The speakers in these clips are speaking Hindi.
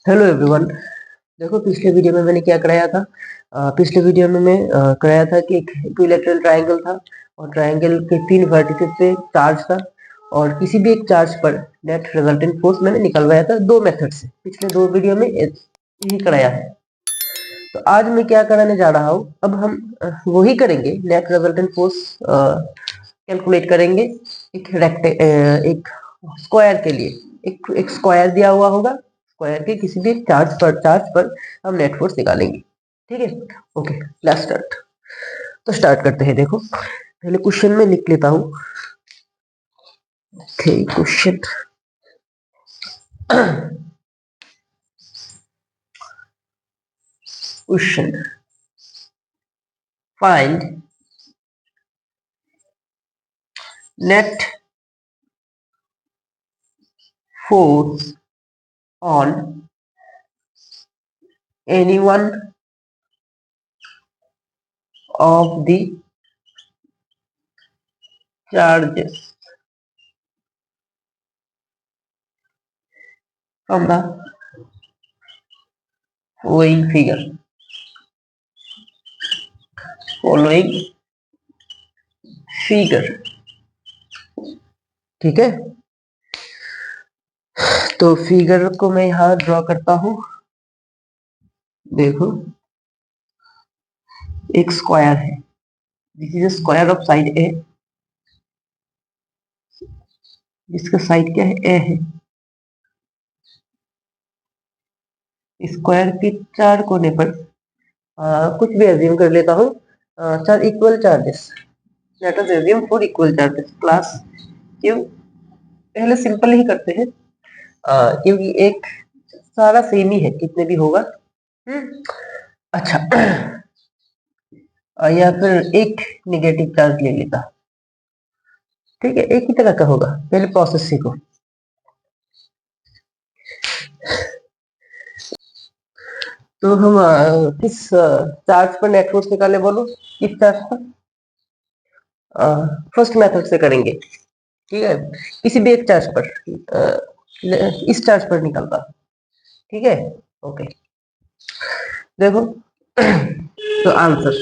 Hello everyone. देखो पिछले वीडियो में मैंने क्या कराया था। पिछले वीडियो में मैं कराया था कि एक इक्विलैटरल ट्रायंगल था और ट्रायंगल के 3 वर्टिसेस पे चार्ज था और किसी भी एक चार्ज पर नेट रिजल्टेंट फोर्स मैंने निकलवाया था दो मेथड से। पिछले दो वीडियो में यही कराया है। तो आज मैं क्या कराने जा रहा हूँ, अब हम वही करेंगे, नेट रिजल्टेंट फोर्स कैलकुलेट करेंगे। एक स्क्वायर के लिए एक स्क्वायर दिया हुआ होगा, स्क्वायर के किसी भी एक चार्ज पर हम नेट फोर्स निकालेंगे। ठीक है, ओके, लेट्स स्टार्ट। तो स्टार्ट करते हैं। देखो पहले क्वेश्चन में लिख लेता हूँ। Question question find net force on any one of the charges from the following figure. ठीक है, तो फिगर को मैं यहाँ ड्रॉ करता हूँ। देखो एक स्क्वायर है, this is square of side A, जिसका साइड क्या है, ए है। स्क्वायर के चार कोने पर कुछ भी एज्यूम कर लेता हूँ, चार equal charges. Let us assume four equal charges class Q. पहले सिंपल ही करते हैं, क्योंकि एक सारा सेम ही है कितने भी होगा। अच्छा या फिर एक निगेटिव चार्ज ले लेता। ठीक है, एक ही तरह का होगा। पहले प्रोसेस सीखो। तो हम किस चार्ज पर नेट फोर्स निकाले, बोलो किस चार्ज पर? फर्स्ट मेथड से करेंगे। ठीक है, किसी भी एक चार्ज पर, इस चार्ज पर निकलता। ठीक है, ओके। देखो तो answer,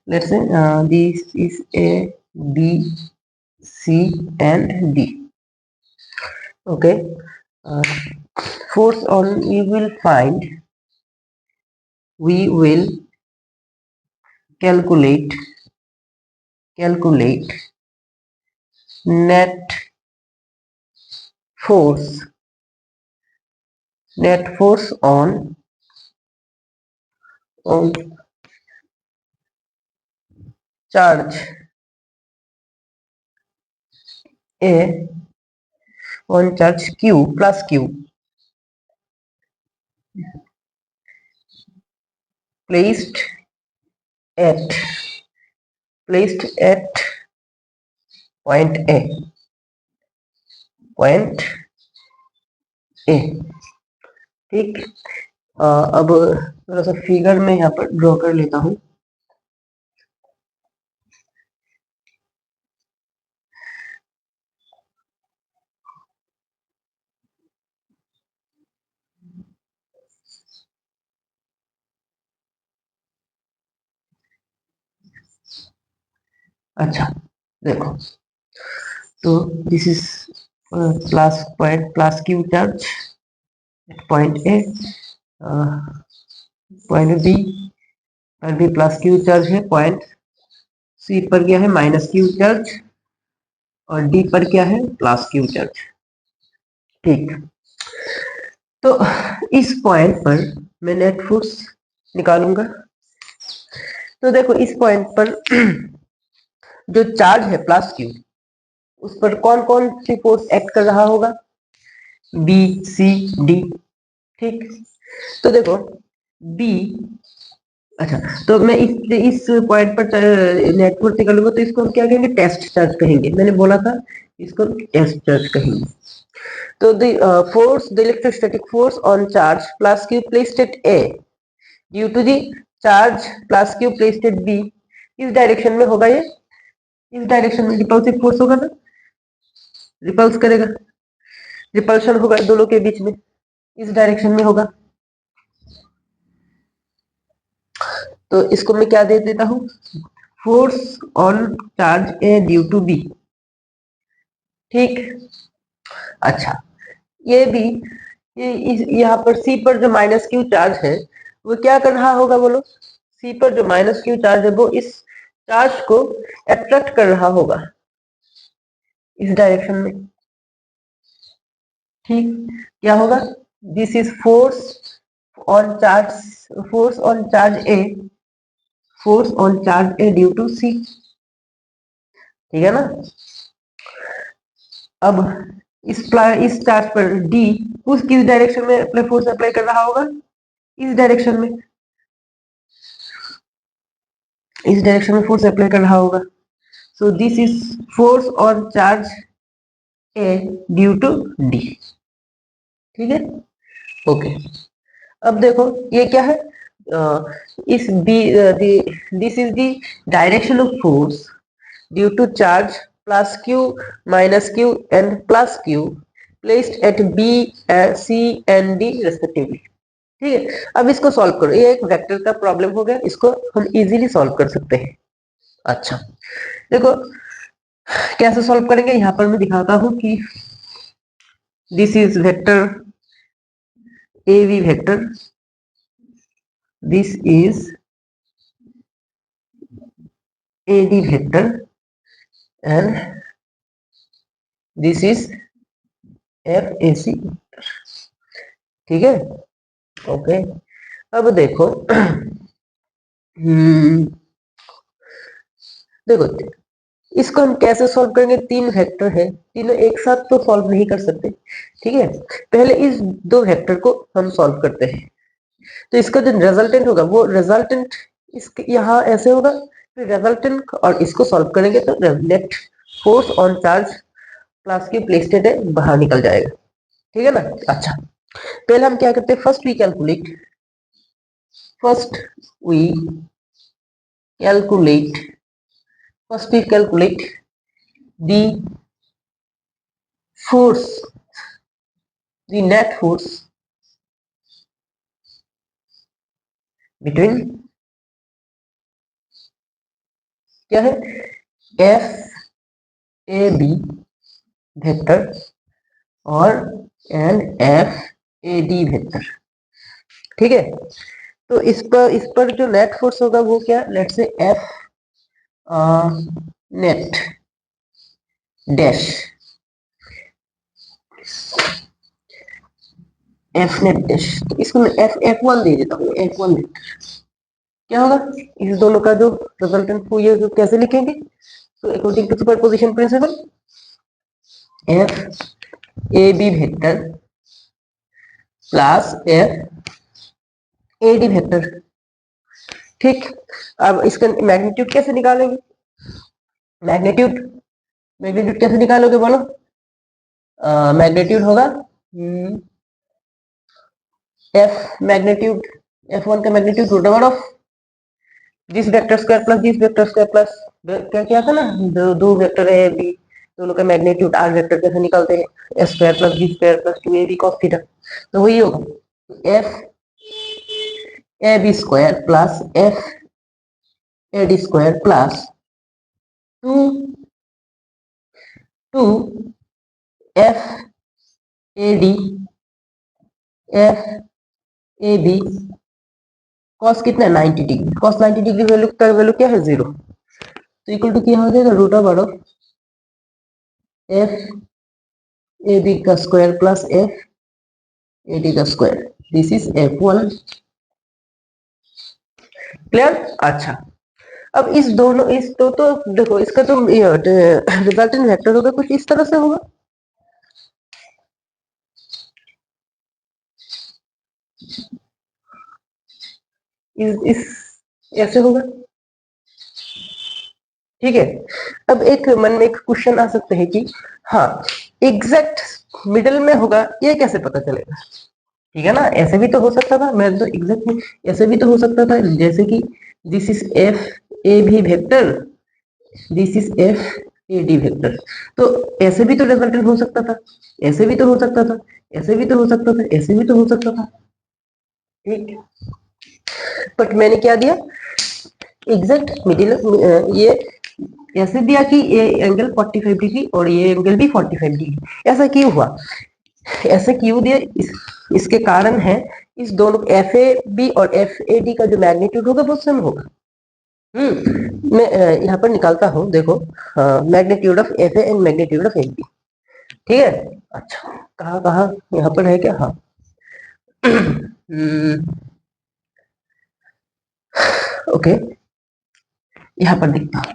let's say this is A B C and D. Okay, force on we will calculate net force on charge A on charge Q plus Q placed at point A। ठीक, अब थोड़ा सा फिगर में यहाँ पर ड्रॉ कर लेता हूँ। अच्छा देखो, तो this is plus Q charge point A, point B पर भी प्लस क्यू चार्ज है, पॉइंट सी पर क्या है, माइनस क्यू चार्ज, और डी पर क्या है, प्लस क्यू चार्ज। ठीक, तो इस पॉइंट पर मैं नेट फोर्स निकालूंगा। तो देखो इस पॉइंट पर जो चार्ज है प्लस क्यू, उस पर कौन कौन सी फोर्स एक्ट कर रहा होगा, बी सी डी। ठीक, तो देखो बी, अच्छा, तो मैं इस पॉइंट पर नेट फोर्स निकालूंगा, तो इसको हम क्या कहेंगे, टेस्ट चार्ज कहेंगे। मैंने बोला था इसको टेस्ट चार्ज कहेंगे। तो the electrostatic force on charge plus q placed at A due to the charge plus q placed at B, इस डायरेक्शन में होगा। ये इस डायरेक्शन में रिपल्सिव फोर्स होगा ना, रिपल्स करेगा, रिपल्शन होगा दोनों के बीच में। इस डायरेक्शन में होगा। तो इसको मैं क्या दे देता हूं, force on charge A due to B. ठीक, अच्छा ये भी, यहाँ पर सी पर जो माइनस क्यू चार्ज है वो क्या कर रहा होगा बोलो, सी पर जो माइनस क्यू चार्ज है वो इस चार्ज को अट्रैक्ट कर रहा होगा इस डायरेक्शन में। ठीक, क्या होगा, this is force on charge, force on charge A, force on charge A due to C. ठीक है ना। अब इस चार्ज पर डी उस किस डायरेक्शन में अपने फोर्स अप्लाई कर रहा होगा, इस डायरेक्शन में, इस डायरेक्शन में फोर्स अप्लाई कर रहा होगा। So this is force on charge A due to D. ठीक है, ओके। अब देखो ये क्या है, इस B, this is the direction of force due to charge plus Q minus Q and plus Q placed at B C and D respectively. ठीक है, अब इसको सॉल्व करो, ये एक वेक्टर का प्रॉब्लम हो गया, इसको हम इजीली सॉल्व कर सकते हैं। अच्छा देखो कैसे सॉल्व करेंगे, यहाँ पर मैं दिखाता हूं कि this is vector A B vector, this is A D vector and this is F A C. ठीक है, ओके। अब देखो देखो इसको हम कैसे सॉल्व करेंगे, तीन वेक्टर है, तीनों एक साथ तो सॉल्व नहीं कर सकते। ठीक है, पहले इस दो वेक्टर को हम सॉल्व करते हैं, तो इसका जो रिजल्टेंट होगा वो रिजल्टेंट इसके यहाँ ऐसे होगा, फिर रिजल्टेंट और इसको सॉल्व करेंगे तो net force on charge plus की प्लेस्टेड है बाहर निकल जाएगा। ठीक है ना। अच्छा पहले हम क्या करते हैं, first we calculate the force, the net force between क्या है एफ ए बी वेक्टर और and F A D vector. ठीक है, तो इस पर जो नेट फोर्स होगा वो क्या, लेट से F net dash, F net dash, तो इसको मैं एफ एफ वन दे देता हूँ, एफ वन नेट। क्या होगा, इस दोनों का जो रिजल्टेंट को ये जो कैसे लिखेंगे, तो according to superposition principle F A B vector plus F A D vector. ठीक, अब इसका मैग्नीट्यूड कैसे निकालेंगे, मैग्नीट्यूड मैग्नीट्यूड कैसे निकालोगे बोलो, मैग्नीट्यूड होगा एफ मैग्नीट्यूड, एफ वन का magnitude root over of this vector square plus this vector square plus क्या क्या था ना, दो वेक्टर है बी, दोनों का मैग्नीट्यूड आर वेक्टर कैसे निकालते हैं, S square plus B square plus 2ab cos theta, तो वही होगा F A B square plus F A D square plus two F A D F A B cos कितना है 90 डिग्री, कॉस 90 डिग्री वैल्यू का वैल्यू क्या है 0, तो इक्वल टू क्या हो जाएगा root over of F A B का square plus F A D का square, this is F one. Clear. अच्छा अब इस दोनों इस तो देखो इसका तो रिजल्टेंट वेक्टर होगा कुछ इस तरह से होगा, इस ऐसे होगा। ठीक है, अब एक मन में एक क्वेश्चन आ सकते हैं कि हाँ एग्जैक्ट मिडिल में होगा, ये कैसे पता चलेगा। ठीक है ना, ऐसे भी तो हो सकता था, मैं तो एग्जैक्ट ऐसे भी तो हो सकता था, जैसे कि दिस इज एफ ए भी vector, this is F A D vector. तो ऐसे भी तो रिजल्टेंट हो सकता था, ऐसे भी तो हो सकता था, ऐसे भी तो हो सकता था, ऐसे भी तो हो सकता था। ठीक, बट मैंने क्या दिया, एग्जैक्ट मिडिल। ये ऐसे दिया कि ये एंगल 45 डिग्री और ये एंगल भी 45 डिग्री। ऐसा क्यों हुआ, ऐसे क्यों दिया, इसके कारण है इस दोनों एफ ए बी और एफ ए डी का जो मैग्नीट्यूड होगा वो सेम होगा। मैं यहाँ पर निकालता हूँ, देखो magnitude of F A and magnitude of F B. ठीक है, अच्छा कहाँ कहाँ यहाँ पर है क्या, हाँ ओके, यहाँ पर दिखता हूँ।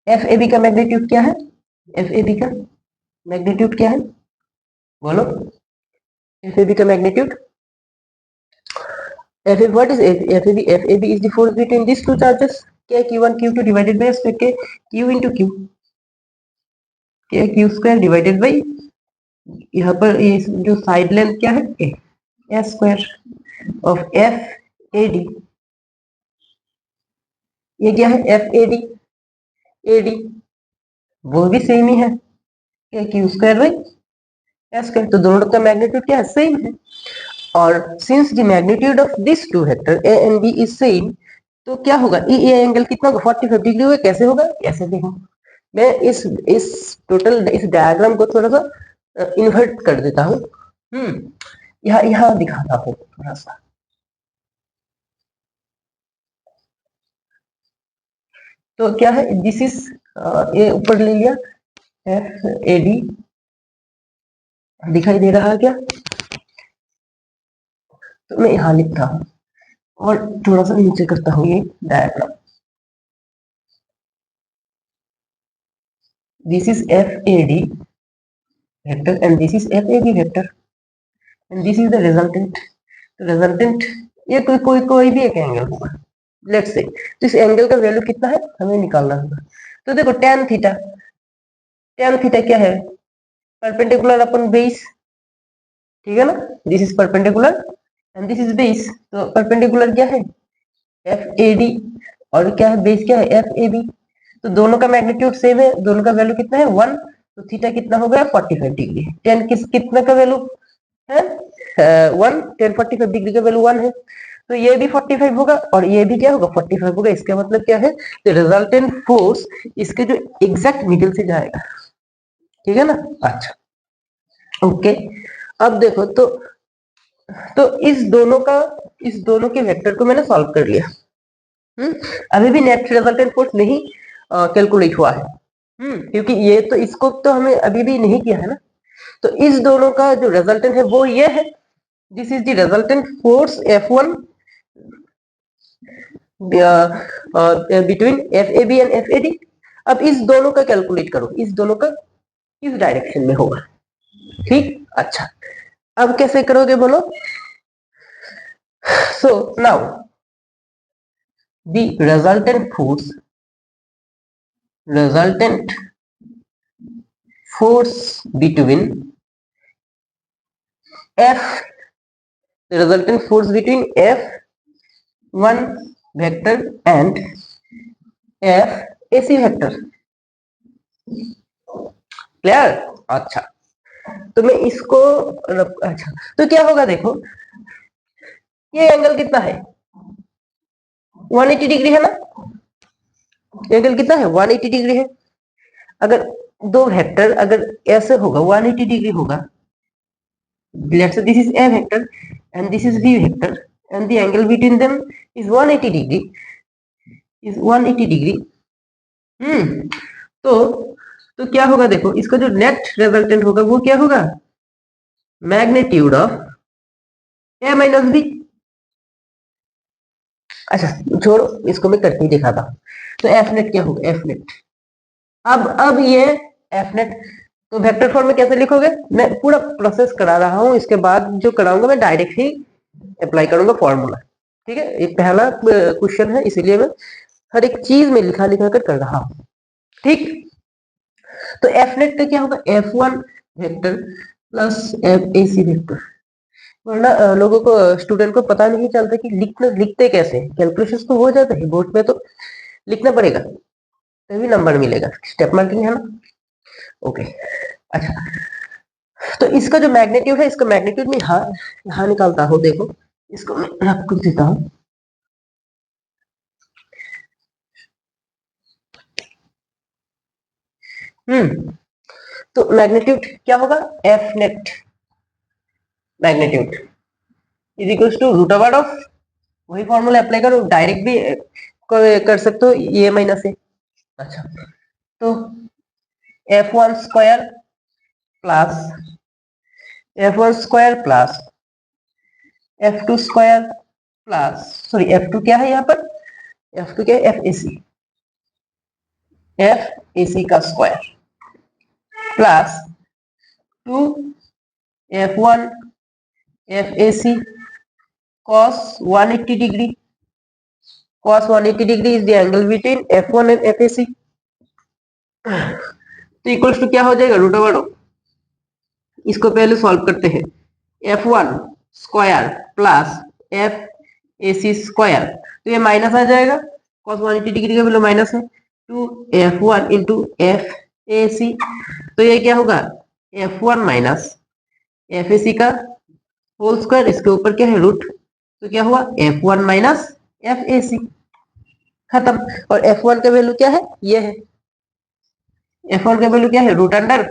एफ ए बी का मैग्नीट्यूड क्या है, एफ ए बी का मैग्नीट्यूड क्या है, बोलो, एफ ए बी का magnitude, F A what is F A B, F A B is the force between this two charges k q1 q2 divided by s k q into q, k q square divided by, यहाँ पर ये जो साइड लेंथ क्या है, a s square of F A D, ये क्या है F A D, A D वो भी सेम ही है, k q square by s square, तो दोनों का मैग्नीट्यूड क्या है, सेम है। और since the magnitude of this two vector a and b is same, तो क्या होगा, ये एंगल कितना होगा, 45 डिग्री होगा। कैसे होगा, कैसे देखो, मैं इस टोटल इस डायग्राम को थोड़ा सा इन्वर्ट कर देता हूँ। यहाँ यहाँ दिखाता हूँ थोड़ा सा। तो क्या है, दिस इज ये ऊपर ले लिया एफ ए डी, दिखाई दे रहा है क्या, तो मैं यहाँ लिखता हूँ और थोड़ा सा नीचे करता हूँ ये diagram. This is F A D vector and this is F A B vector and this is the resultant. Resultant ये कोई भी एक एंगल होगा, लेट्स से, तो इस एंगल का वैल्यू कितना है हमें निकालना होगा। तो देखो tan थीटा, tan थीटा क्या है, परपेंडिकुलर अपन बेस, ठीक है ना, this is perpendicular and this is base, तो परपेंडिकुलर क्या है एफ ए डी और क्या है बेस क्या है एफ ए बी, तो दोनों का मैग्नीट्यूड सेम है, दोनों का वैल्यू कितना है 1, तो थीटा कितना हो गया 45 डिग्री। tan कितना का वैल्यू है 1, tan 45 डिग्री का वैल्यू 1 है, तो ये भी 45 होगा और ये भी क्या होगा 45 होगा। इसका मतलब क्या है, तो रिजल्टेंट फोर्स इसके जो एग्जैक्ट मिडिल से जाएगा, ठीक है ना। अच्छा ओके, अब देखो तो इस दोनों के वेक्टर को मैंने सॉल्व कर लिया। अभी भी नेट रिजल्टेंट फोर्स नहीं कैलकुलेट हुआ है, क्योंकि ये तो इसको तो हमें अभी भी नहीं किया है ना। तो इस दोनों का जो रिजल्टेंट है वो ये है, this is the resultant force F1 between FAB and FAD। अब इस दोनों का कैलकुलेट करो, इस दोनों का किस डायरेक्शन में होगा, ठीक। अच्छा अब कैसे करोगे बोलो, so now the resultant force between F, resultant force between F1 vector and FAC vector, clear. अच्छा तो मैं इसको, अच्छा तो क्या होगा, देखो ये एंगल कितना है 180 डिग्री है ना, एंगल कितना है 180 डिग्री है। अगर दो वेक्टर अगर ऐसे होगा 180 डिग्री होगा, let's say this is A vector and this is B vector and the angle between them is 180 degree, is 180 degree। तो क्या होगा, देखो इसका जो नेट रिजल्टेंट होगा वो क्या होगा, magnitude of A minus B। अच्छा छोड़ो, इसको मैं करके ही दिखाता हूँ। तो एफ नेट क्या होगा, एफ नेट, अब ये एफ नेट तो वेक्टर फॉर्म में कैसे लिखोगे, मैं पूरा प्रोसेस करा रहा हूँ, इसके बाद जो कराऊंगा मैं डायरेक्ट ही अप्लाई करूंगा फॉर्मूला, ठीक है। ये पहला क्वेश्चन है इसीलिए मैं हर एक चीज में लिखा लिखा कर रहा हूँ, ठीक। तो एफ नेट का क्या होगा, F1 vector plus FAC vector, वरना लोगों को स्टूडेंट को पता नहीं चलता कि लिखते कैसे, कैलकुलेशन तो हो जाता है बोर्ड में तो लिखना पड़ेगा। तभी नंबर मिलेगा, स्टेप मार्किंग है ना। ओके अच्छा, तो इसका जो मैग्नीट्यूड है, इसका मैग्नीट्यूड में यहाँ निकालता हूँ, देखो इसको मैं रख कर देता हूँ। तो मैग्नीट्यूड क्या होगा, F net magnitude is equal to root over of, वही फॉर्मूला अप्लाई करो, डायरेक्ट भी कर सकते हो ये माइनस है। अच्छा, तो f1 square plus f1 square plus f2 square plus, sorry f2 क्या है यहाँ पर, f2 क्या है, FAC का square plus 2 f1 FAC cos 180 degree, cos 180 degree is the angle between f1 and FAC, तो इक्वल्स टू क्या हो जाएगा, रूट ओवर ऑफ, इसको पहले सॉल्व करते हैं, f1 square plus FAC square, तो ये माइनस आ जाएगा, cos 180 डिग्री का वैल्यू माइनस है, 2f1 इंटू FAC, तो ये क्या होगा, f1 माइनस FAC का होल स्क्वायर, इसके ऊपर क्या है रूट, तो क्या हुआ f1 माइनस FAC, खत्म। और f1 का वैल्यू क्या है, ये है, f1 का वैल्यू क्या है, रूट अंडर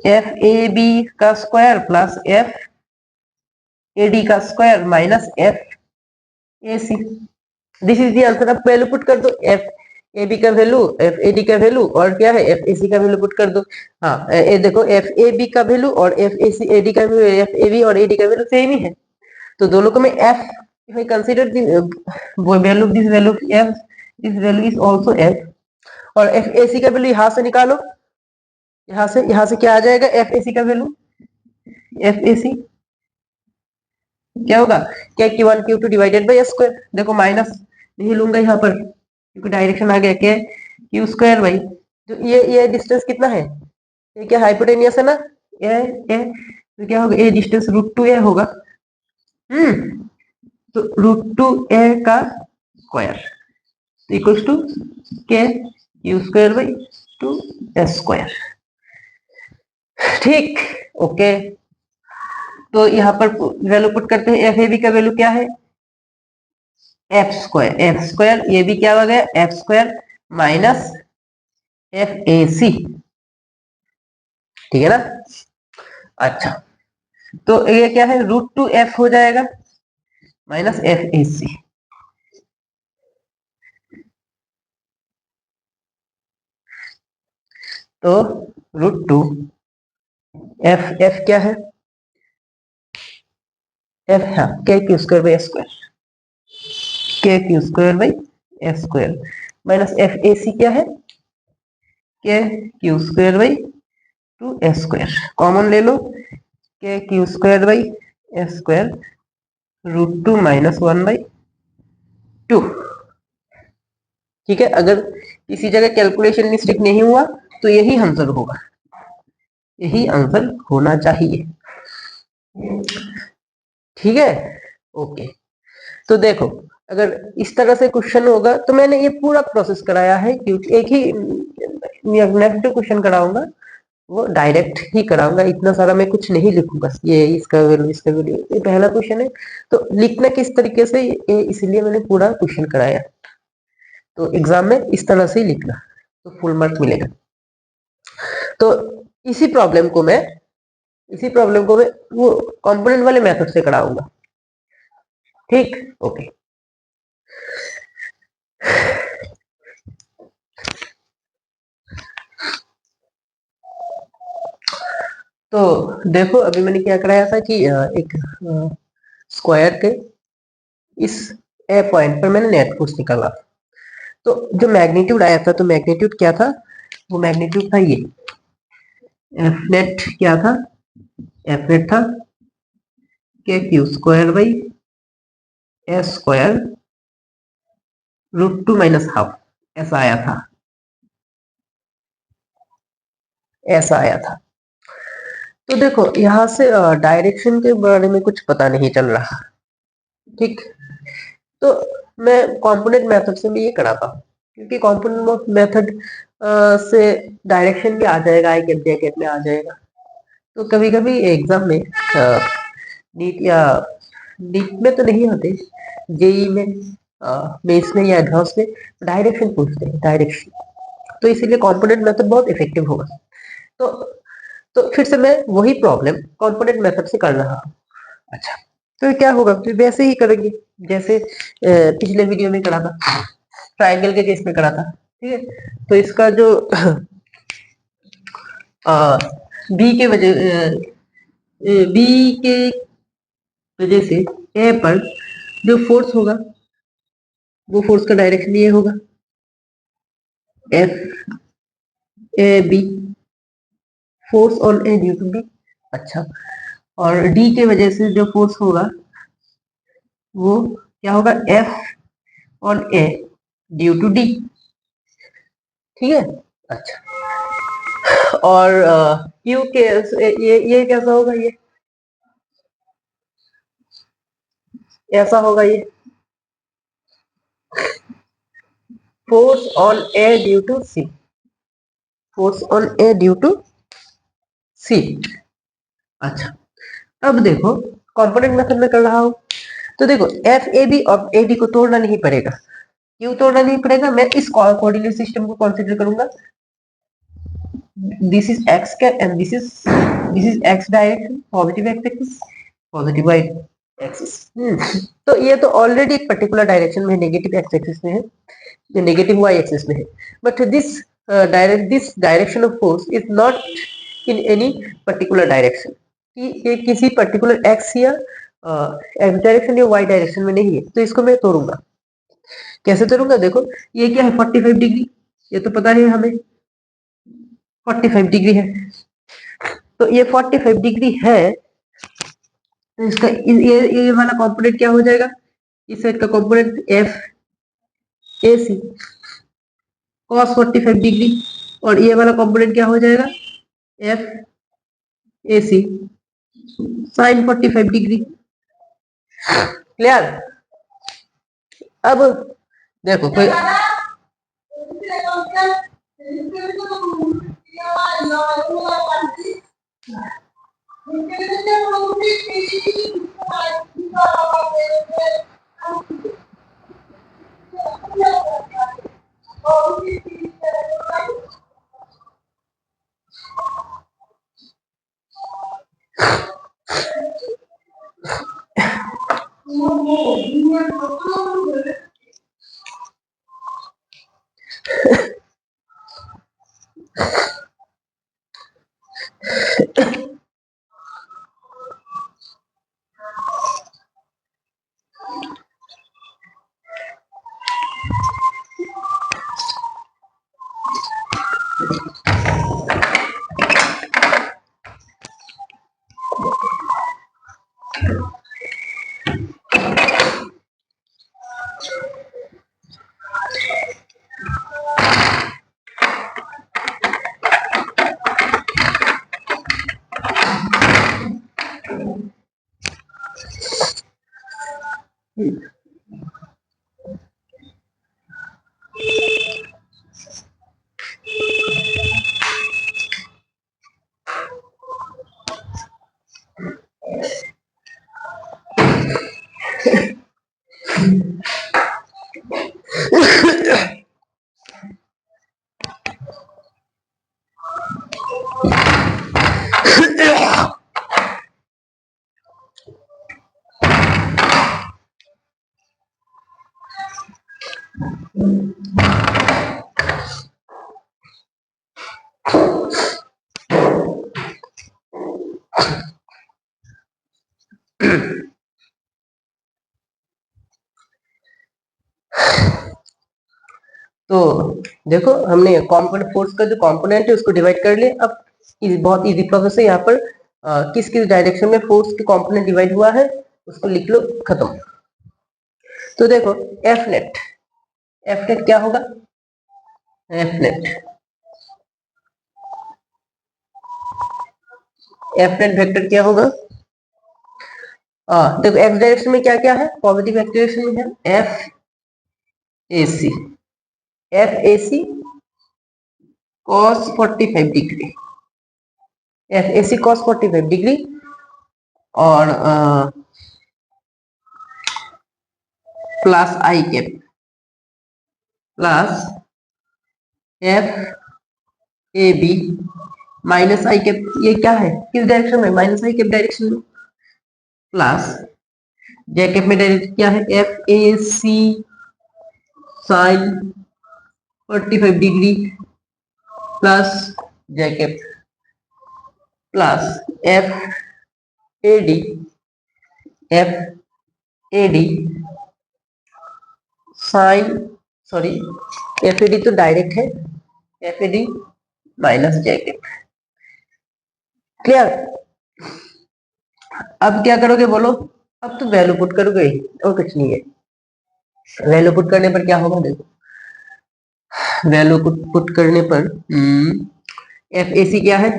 FAB का स्क्वायर प्लस FAD का square minus FAC, this is the answer. अब वैल्यू पुट कर दो, FAB का वैल्यू, FAD का वैल्यू और क्या है FAC का वैल्यू पुट कर दो। हाँ ये देखो FAB का वैल्यू और FAD का वैल्यू, FAB और AD का वैल्यू सेम ही है, तो दोनों को मैं F, if I consider the value of this value of F, this value is also F, और FAC का वैल्यू यहाँ से निकालो, यहाँ से क्या आ जाएगा, FAC का वैल्यू, FAC क्या होगा, क्या Q1 Q2 divided by square, देखो माइनस नहीं लूंगा यहाँ पर क्योंकि डायरेक्शन आ गया, क्या Q स्क्वायर बाई, जो ये डिस्टेंस कितना है, ये क्या हाइपोटेनियस है ना, ये तो क्या होगा, ये डिस्टेंस √2a होगा, तो √2a का स्क्वायर इक्वल्स टू के Q square by 2s square, ठीक। ओके, तो यहाँ पर वैल्यू पुट करते हैं, FAB का वैल्यू क्या है, एफ स्क्वायर, ये भी क्या हो गया, एफ स्क्वायर माइनस FAC, ठीक है ना। अच्छा, तो ये क्या है, √2f हो जाएगा माइनस FAC, तो √2 f क्या है, f है के क्यू स्क्वायर बाई स्क्वायर, के Q square by square minus FAC क्या है, के Q square by 2s square, common ले लो, के Q square by square √2 minus 1/2, ठीक है। अगर किसी जगह कैलकुलेशन मिस्टेक नहीं हुआ तो यही आंसर होगा, यही आंसर होना चाहिए, ठीक है। ओके, तो देखो अगर इस तरह से क्वेश्चन होगा तो मैंने ये पूरा प्रोसेस कराया है, क्योंकि एक ही नेक्स्ट क्वेश्चन कराऊंगा वो डायरेक्ट ही कराऊंगा, इतना सारा मैं कुछ नहीं लिखूंगा, ये इसका वैल्यू इसका वैल्यू, ये पहला क्वेश्चन है, तो लिखना किस तरीके से इसलिए मैंने पूरा क्वेश्चन कराया, तो एग्जाम में इस तरह से ही लिखना तो फुल मार्क मिलेगा। तो इसी प्रॉब्लम को मैं वो कंपोनेंट वाले मेथड से कराऊंगा, ठीक। ओके, तो देखो अभी मैंने क्या कराया था कि एक स्क्वायर के इस ए पॉइंट पर मैंने नेट फोर्स निकाला, तो जो मैग्नीट्यूड आया था, तो मैग्नीट्यूड क्या था, वो मैग्नीट्यूड था ये, एफ नेट क्या था, एफ नेट था के Q square by S square √2 minus half, ऐसा आया था, ऐसा आया था। तो देखो यहाँ से डायरेक्शन के बारे में कुछ पता नहीं चल रहा, ठीक, तो मैं कंपोनेंट मेथड से भी ये कराता हूँ, क्योंकि कॉम्पोनेंट मेथड से डायरेक्शन भी आ जाएगा, आई कैप जैकेट में आ जाएगा। तो कभी कभी एग्जाम में नीट या नीट में तो नहीं होते, जेई में, मेंस में या एडवांस में डायरेक्शन पूछते हैं, डायरेक्शन। तो इसीलिए कॉम्पोनेंट मेथड बहुत इफेक्टिव होगा। तो तो फिर से मैं वही प्रॉब्लम कॉम्पोनेंट मेथड से कर रहा हूँ। अच्छा, तो क्या होगा, तो वैसे ही करेंगे जैसे पिछले वीडियो में करा था, ट्रायंगल के केस में करा था। ठीक है, तो इसका जो बी के वजह बी के वजह से ए पर जो फोर्स होगा वो फोर्स का डायरेक्शन ये होगा F A B, force on A due to B. अच्छा, और डी के वजह से जो फोर्स होगा वो क्या होगा, F on A due to D. ठीक है। अच्छा, और क्यू के ये कैसा होगा, ये ऐसा होगा, ये force on A due to C, force on A due to C. अच्छा, अब देखो कंपोनेंट मेथड में कर रहा हूं, तो देखो एफ ए बी और ए डी को तोड़ना नहीं पड़ेगा। क्यों तोड़ना नहीं पड़ेगा, मैं इस कोऑर्डिनेट सिस्टम को कंसीडर करूंगा। This is X cap and this is X direction, positive X axis, positive Y axis. तो ये तो ऑलरेडी एक पर्टिकुलर डायरेक्शन में नेगेटिव एक्स एक्सिस में है, ये नेगेटिव वाई एक्सिस में है। But this direction of force is not in any particular direction, कि ये किसी पर्टिकुलर एक्स या एक्स डायरेक्शन या वाई डायरेक्शन में नहीं है। तो इसको मैं तोड़ूंगा, कैसे तोड़ूंगा, देखो ये क्या है 45 डिग्री, ये तो पता है हमें 45 डिग्री है। तो ये 45 डिग्री है, तो इसका ये वाला कंपोनेंट क्या हो जाएगा, इस साइड का component F A C cos 45 degree, और ये वाला कंपोनेंट क्या हो जाएगा, F A C sine 45 degree. Clear. अब देखो कोई तो देखो हमने कंपोनेंट फोर्स का जो कंपोनेंट है उसको डिवाइड कर लिया। अब बहुत इजी प्रोसेस है, यहाँ पर किस किस डायरेक्शन में फोर्स के कंपोनेंट डिवाइड हुआ है उसको लिख लो, खत्म। तो देखो एफ नेट क्या होगा, एफ नेट वेक्टर क्या होगा, देखो एक्स डायरेक्शन में क्या क्या है, पॉजिटिव एक्स डायरेक्शन में है F A C, F A C cos 45 degree, F A C cos 45 degree और plus I cap plus F A B minus I cap, ये क्या है किस डायरेक्शन में, माइनस आई कैप डायरेक्शन में, प्लस जे कैप में डायरेक्ट क्या है F A C sine 45 degree plus J cap plus F A D sine, sorry F A D तो डायरेक्ट है, F A D minus J cap. Clear? अब क्या करोगे बोलो, अब तो वैल्यू पुट करोगे और कुछ नहीं है। वैल्यू पुट करने पर क्या होगा देखो, वैल्यू पुट करने पर एफ ए सी क्या है,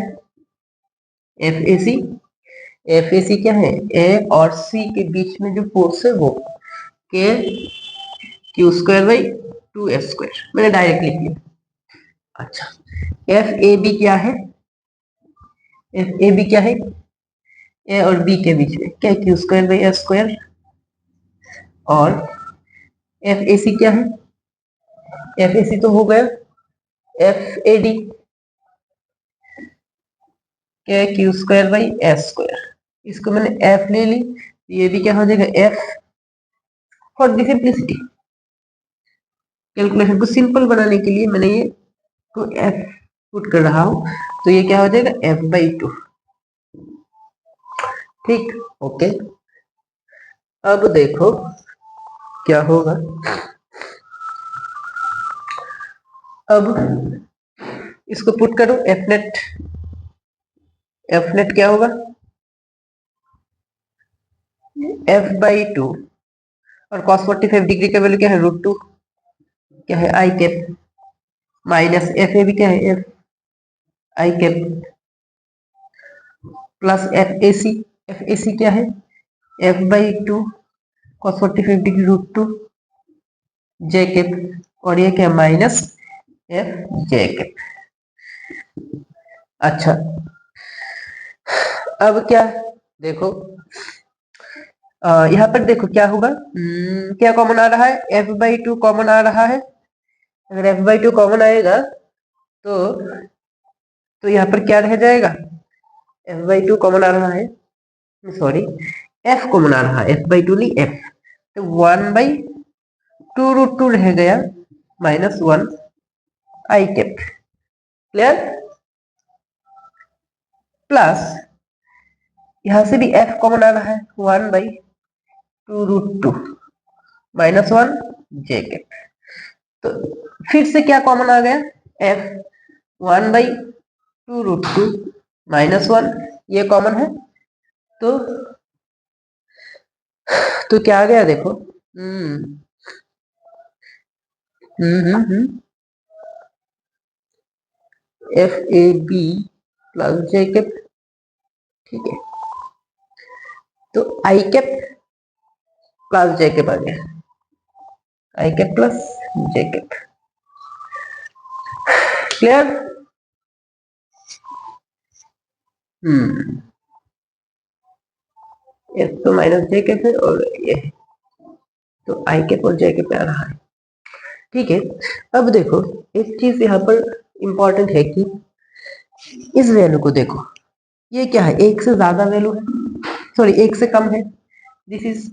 एफ ए सी क्या है, ए और सी के बीच में जो फोर्स है वो के क्यू स्क्वायर बाई 2s², मैंने डायरेक्ट लिख लिया। अच्छा, एफ ए बी क्या है, एफ ए बी क्या है, ए और बी के बीच में क्या, क्यू स्क्वायर बाई s², और एफ ए सी क्या है, एफ ए सी तो हो गया एफ ए डी क्या, क्यू स्क्वायर बाई s², इसको मैंने f ले ली, ये भी क्या हो जाएगा f। For the simplicity, calculation को सिंपल बनाने के लिए मैंने ये को f पुट कर रहा हूं, तो ये क्या हो जाएगा f/2। ठीक, ओके। अब देखो क्या होगा, अब इसको पुट करो, एफ नेट क्या होगा f/2, और cos 45 डिग्री का वैल्यू क्या है √2, क्या है I cap, minus F A भी क्या है F I cap, plus F A C क्या है f/2 cos 45 डिग्री √2 जे कैप, और ये क्या माइनस एफ जे कैप। अच्छा, अब क्या देखो, यहाँ पर देखो क्या होगा, क्या कॉमन आ रहा है, f/2 कॉमन आ रहा है। अगर f/2 कॉमन आएगा तो यहाँ पर क्या रह जाएगा, f/2 कॉमन आ रहा है, सॉरी f कॉमन आ रहा है, f/2 नहीं f, तो 1/2 √2 रह गया माइनस 1 आई कैप। क्लियर? प्लस यहां से भी f कॉमन आ रहा है, 1/2 √2 माइनस 1 जे कैप, तो फिर से क्या कॉमन आ गया, f 1/2 √2 माइनस 1, ये कॉमन है, तो क्या आ गया देखो, F A B plus J cap, ठीक है, तो I cap plus J cap आ गया, I cap plus J cap. Clear? एक तो माइनस जे कैप है और ये तो आई कैप और जे कैप आ रहा है। ठीक है, अब देखो एक चीज यहाँ पर इंपॉर्टेंट है कि इस वैल्यू को देखो, ये क्या है, एक से ज्यादा वैल्यू है, सॉरी एक से कम है, दिस इज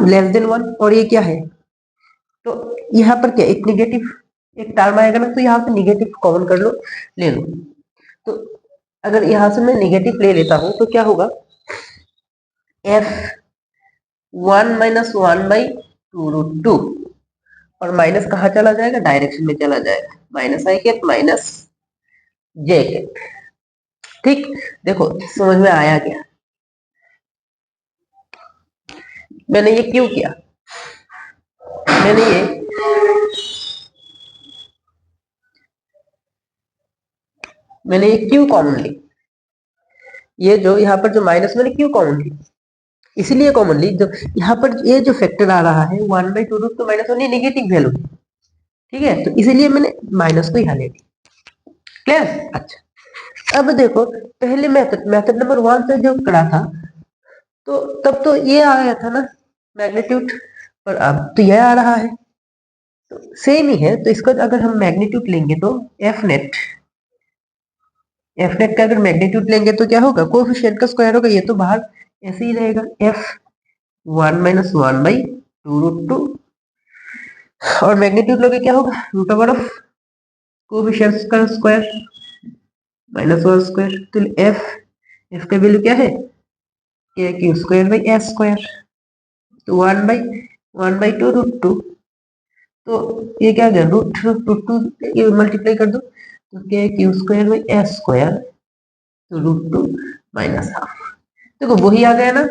लेस देन 1, और ये क्या है, तो यहाँ पर क्या एक निगेटिव एक टर्म आएगा ना, तो यहाँ से निगेटिव कॉमन कर लो, ले लो, तो अगर यहाँ से मैं निगेटिव ले लेता हूं तो क्या होगा, f1 माइनस 1/2 √2, और माइनस कहाँ चला जाएगा, डायरेक्शन में चला जाएगा, minus I cap minus J cap. ठीक, देखो समझ में आया क्या, मैंने ये क्यों किया, मैंने ये क्यों कॉमन ली, ये जो यहाँ पर जो माइनस मैंने क्यों कॉमन ली, इसलिए कॉमन ली, जो यहाँ पर ये जो फैक्टर आ रहा है 1/2 √2 माइनस 1, ये नेगेटिव वैल्यू है, ठीक है, तो इसीलिए मैंने माइनस को यहाँ ले लिया। क्लियर? अच्छा, अब देखो पहले मेथड नंबर 1 से जो करा था तो तब तो ये आया था ना मैग्नीट्यूड, पर अब तो यह आ रहा है, तो सेम ही है। तो इसका अगर हम मैग्नीट्यूड लेंगे तो एफ नेट का अगर मैग्नीट्यूड लेंगे तो क्या होगा, कोएफिशिएंट का स्क्वायर होगा, ये तो बाहर ऐसे ही रहेगा, एफ 1 - 1/2 और मैग्नीट्यूड लोगे क्या होगा, रूट ओवर ऑफ कोएफिशिएंट्स का स्क्वायर -1 स्क्वायर। तो एफ का वैल्यू क्या है, के Q square by S square, तो 1/2 तो ये क्या आ गया, रूट टू ये मल्टीप्लाई कर दो, तो के Q square by S square, तो √2 -1/2। देखो वही आ गया ना।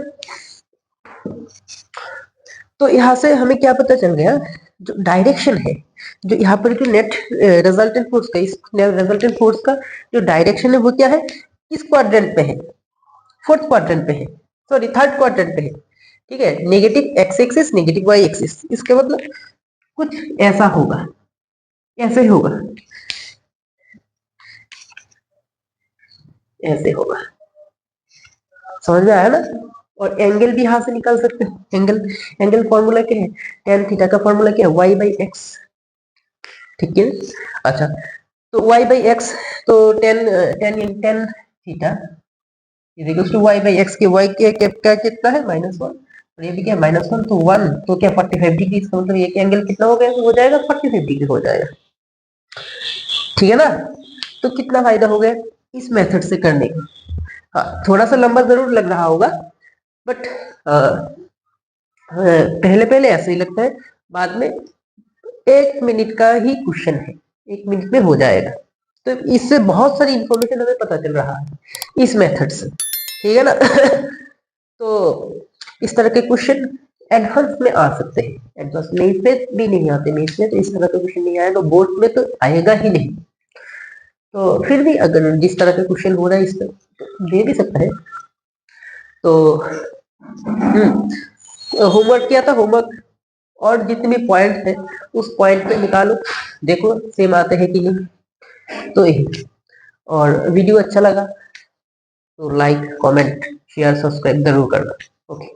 तो यहाँ से हमें क्या पता चल गया, जो डायरेक्शन है, जो यहाँ पर जो नेट रिजल्टेंट फोर्स का, इस रिजल्टेंट फोर्स का जो डायरेक्शन है वो क्या है, किस क्वाड्रेंट पे है, फोर्थ क्वाड्रेंट पे है, सॉरी थर्ड क्वाड्रेंट पे है। ठीक है, negative X axis negative Y axis, इसके मतलब कुछ ऐसा होगा, ऐसे होगा, ऐसे होगा। समझ में आया ना? और एंगल भी यहां से निकाल सकते हो, एंगल फॉर्मूला क्या है, टेन थीटा का फॉर्मूला क्या है, वाई बाई एक्स। ठीक है, अच्छा, तो वाई बाई एक्स, तो tan tan theta equals to Y by X, के वाई के क्या कितना है -1, और ये भी क्या -1, तो 1 तो क्या 45 डिग्री, इसका मतलब ये एंगल कितना हो गया, हो जाएगा 45 डिग्री हो जाएगा। ठीक है ना? तो कितना फायदा हो गया इस मेथड से करने का। हाँ, थोड़ा सा लंबा जरूर लग रहा होगा, बट पहले पहले ऐसे ही लगता है, बाद में 1 मिनट का ही क्वेश्चन है, 1 मिनट में हो जाएगा। तो इससे बहुत सारी इंफॉर्मेशन हमें पता चल रहा है इस मेथड से। ठीक है ना? तो इस तरह के क्वेश्चन एडवांस में आ सकते हैं, एडवांस मेंस में भी नहीं आते, मेंस में तो इस तरह का क्वेश्चन नहीं आया, तो बोर्ड में तो आएगा ही नहीं। तो फिर भी अगर जिस तरह का क्वेश्चन हो रहा है इस पर तो दे भी सकता है। तो होमवर्क किया था, होमवर्क और जितने भी पॉइंट है उस पॉइंट पे निकालो, देखो सेम आते हैं कि नहीं। तो यही, और वीडियो अच्छा लगा तो लाइक कमेंट शेयर सब्सक्राइब जरूर करना। ओके।